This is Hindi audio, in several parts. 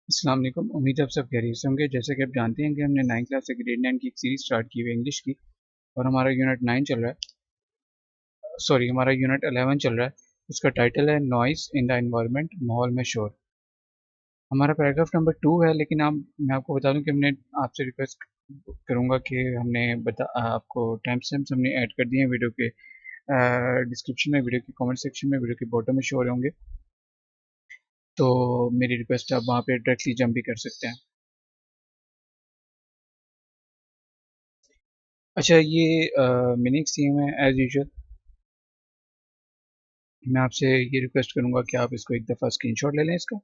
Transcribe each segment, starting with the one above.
अस्सलाम वालेकुम। उम्मीद है आप सब खैरियत से होंगे। जैसे कि आप जानते हैं कि हमने 9th क्लास से ग्रेड 9 की एक सीरीज़ स्टार्ट की हुई है इंग्लिश की, और हमारा यूनिट 9 चल रहा है। सॉरी, हमारा यूनिट 11 चल रहा है। इसका टाइटल है नॉइस इन द एनवायरनमेंट, माहौल में शोर। हमारा पैराग्राफ नंबर 2 है, लेकिन मैं आपको बता दूं कि हमने आपसे रिक्वेस्ट करूंगा कि आपको टाइम स्टैम्प्स हमने ऐड कर दिए हैं वीडियो के डिस्क्रिप्शन में, वीडियो के कमेंट सेक्शन में, वीडियो के बॉटम में शो हो रहे होंगे। तो मेरी रिक्वेस्ट है, आप वहाँ पे डायरेक्टली जंप भी कर सकते हैं। अच्छा, ये मिनिक सीम है एज यूजुअल। मैं आपसे ये रिक्वेस्ट करूंगा कि आप इसको एक दफ़ा स्क्रीनशॉट ले लें इसका,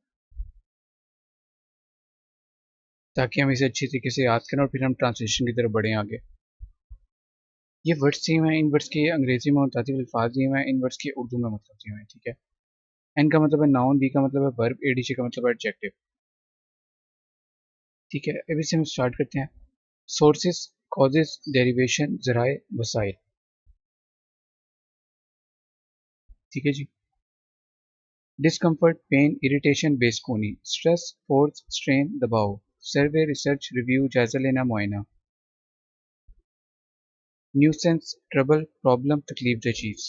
ताकि हम इसे अच्छी तरीके से याद करें और फिर हम ट्रांसलेशन की तरफ बढ़ें आगे। ये वर्ड्स सेम है, इन वर्ड्स के अंग्रेजी में मुताबिक अल्फाज दिए हुए हैं, इन वर्ड्स के उर्दू में मतलब दिए हुए हैं। ठीक है। एन का मतलब है नाउन, बी का मतलब है वर्ब, एडीजे का मतलब है एडजेक्टिव। ठीक है, अभी से हम स्टार्ट करते हैं। सोर्सेस, कॉजेज, डेरिवेशन, जराए, वसाइल। ठीक है जी। डिस्कम्फर्ट, पेन, इरिटेशन, बेसकूनी, स्ट्रेस, फोर्स, स्ट्रेन, दबाव, सर्वे, रिसर्च, रिव्यू, जायजा लेना, मुआयना। न्यूसेंस, ट्रबल, प्रॉब्लम, तकलीफ दह चीज़।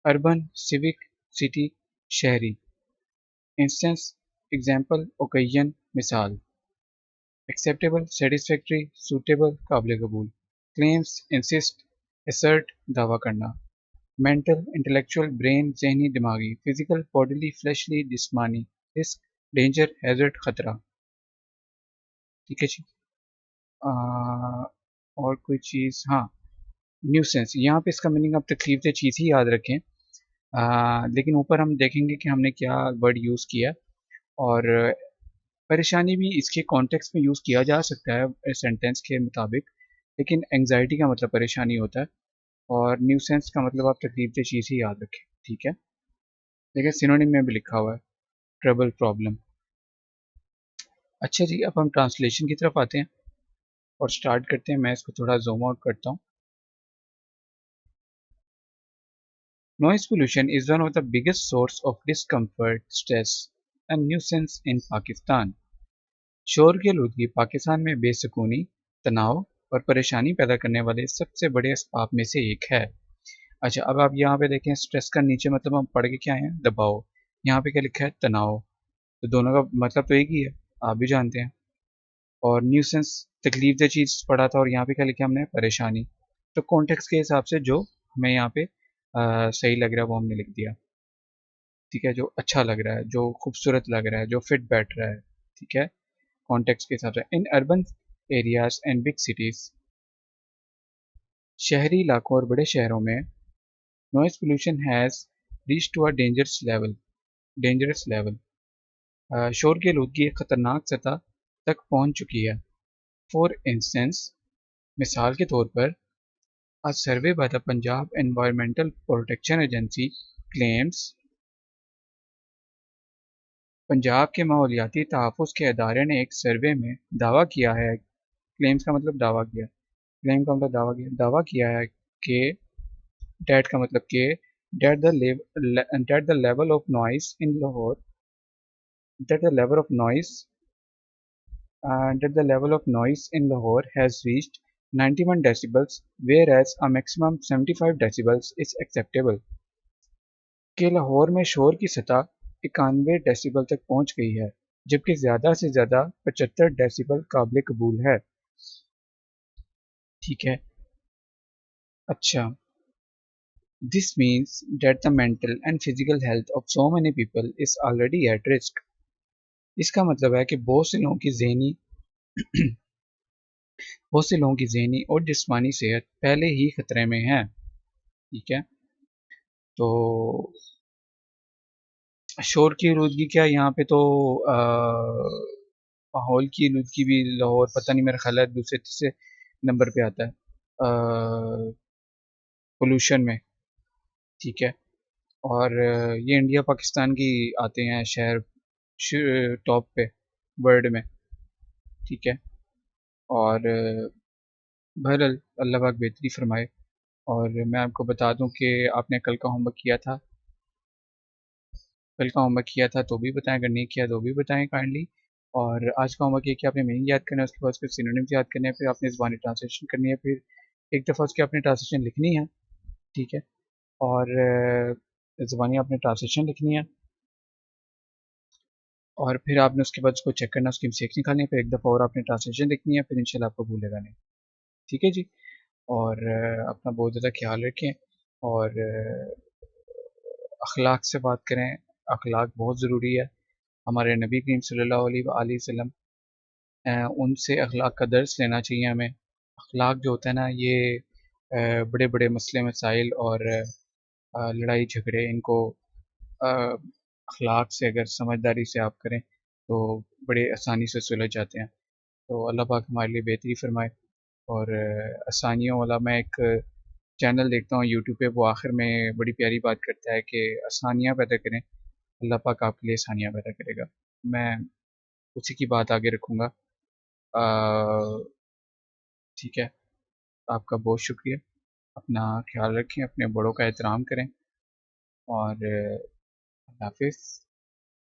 अर्बन, सिविक, सिटी, शहरी। इंस्टेंस, एग्जाम्पल, ओकेजन, मिसाल। एक्सेप्टेबल, सेटिस्फैक्ट्री, सूटेबल, काबिल कबूल। क्लेम्स, इंसिस्ट, असर्ट, दावा करना। मेंटल, इंटेलेक्चुअल, ब्रेन, जहनी, दिमागी। फिजिकल, बॉडीली, फ्लैशली, जिस्मानी। रिस्क, डेंजर, हैजर्ड, खतरा। ठीक है जी। आ, और कोई चीज़, हाँ, न्यूसेंस, यहाँ पे इसका मीनिंग आप तकलीफ दे चीज़ ही याद रखें। लेकिन ऊपर हम देखेंगे कि हमने क्या वर्ड यूज़ किया। और परेशानी भी इसके कॉन्टेक्स्ट में यूज़ किया जा सकता है सेंटेंस के मुताबिक, लेकिन एंग्जाइटी का मतलब परेशानी होता है, और न्यूसेंस का मतलब आप तकलीफ दे चीज़ ही याद रखें। ठीक है। देखिए, सिनोनिम में भी लिखा हुआ है, ट्रबल, प्रॉब्लम। अच्छा जी, अब हम ट्रांसलेशन की तरफ आते हैं और स्टार्ट करते हैं। मैं इसको थोड़ा जूम आउट करता हूँ। Noise pollution is one of the biggest source of discomfort, stress and nuisance in Pakistan. शोर की आलूदगी पाकिस्तान में बेसुकूनी, तनाव और परेशानी पैदा करने वाले सबसे बड़े असबाब में से एक है। अच्छा, अब आप यहाँ पे देखें, स्ट्रेस का नीचे मतलब हम पढ़ के क्या आए हैं, दबाव। यहाँ पे क्या लिखा है, तनाव। तो दोनों का मतलब तो एक ही है, आप भी जानते हैं। और न्यूसेंस, तकलीफ दह चीज़ पढ़ा था, और यहाँ पे क्या लिखा है हमने, परेशानी। तो कॉन्टेक्स्ट के हिसाब से जो हमें यहाँ पे सही लग रहा है वो हमने लिख दिया। ठीक है, जो अच्छा लग रहा है, जो खूबसूरत लग रहा है, जो फिट बैठ रहा है। ठीक है, कॉन्टेक्स्ट के हिसाब से। In urban areas and big cities, शहरी इलाकों और बड़े शहरों में noise pollution has reach to a dangerous level. शोर की आलूदगी एक खतरनाक सतह तक पहुंच चुकी है। फॉर इंस्टेंस, मिसाल के तौर पर, a survey by the Punjab environmental protection agency claims, Punjab के माहौलियाती तहफ़्फ़ुज़ के अदारे ने एक सर्वे में दावा किया है। क्लेम्स का मतलब दावा किया, क्लेम का मतलब दावा किया है कि, डेट का मतलब कि, that the level of noise in Lahore, that the level of noise that the level of noise in Lahore has reached 91 decibels, whereas a maximum 75 decibels is acceptable। कि लाहौर में शोर की सतह 91 डेसिबल तक पहुंच गई है, जबकि ज़्यादा से ज़्यादा 75 डेसिबल काबिल कबूल है। ठीक है। अच्छा, this means that the mental and physical health of so many people is already at risk। इसका मतलब है कि बहुत से लोगों की जहनी और जिस्मानी सेहत पहले ही खतरे में है। ठीक है। तो शोर की आलूदगी क्या है यहाँ पे, तो माहौल की आलूदगी भी लाहौर पता नहीं, मेरा ख्याल है दूसरे तीसरे नंबर पे आता है पोल्यूशन में। ठीक है। और ये इंडिया पाकिस्तान की आते हैं शहर टॉप पे वर्ल्ड में। ठीक है। और बहरहाल, अल्लाह पाक बेहतरी फरमाए। और मैं आपको बता दूं कि आपने कल का होमवर्क किया था। कल का होमवर्क किया था तो भी बताएं, अगर नहीं किया तो भी बताएं काइंडली। और आज का होमवर्क ये कि आपने मीनिंग याद करना है, उसके बाद उसके सिनोनिम्स याद करने हैं, फिर आपने ज़बानी ट्रांसलेशन करनी है, फिर एक दफ़ा उसकी आपने ट्रांसलेशन लिखनी है, ठीक है। और ज़बानी आपने ट्रांसलेशन लिखनी है, और फिर आपने उसके बाद उसको चेक करना, उसकी मिस्टेक्स निकालनी है, फिर एक दफ़ा और आपने ट्रांसलेशन लिखनी है, फिर इंशाल्लाह आपको भूलेगा नहीं। ठीक है जी। और अपना बहुत ज़्यादा ख्याल रखें, और अखलाक से बात करें। अखलाक बहुत ज़रूरी है। हमारे नबी करीम सल्लल्लाहु अलैहि वसल्लम, उनसे अखलाक का दर्स लेना चाहिए हमें। अखलाक जो होता है ना, ये बड़े बड़े मसले मसाइल और लड़ाई झगड़े, इनको अखलाक से अगर समझदारी से आप करें तो बड़े आसानी से सुलझ जाते हैं। तो अल्लाह पाक हमारे लिए बेहतरी फरमाए। और आसानियों वाला मैं एक चैनल देखता हूँ यूट्यूब पे, वो आखिर में बड़ी प्यारी बात करता है कि आसानियाँ पैदा करें, अल्लाह पाक आपके लिए आसानियाँ पैदा करेगा। मैं उसी की बात आगे रखूँगा। ठीक है। आपका बहुत शुक्रिया। अपना ख्याल रखें, अपने बड़ों का एहतराम करें, और अल्लाह हाफिज़।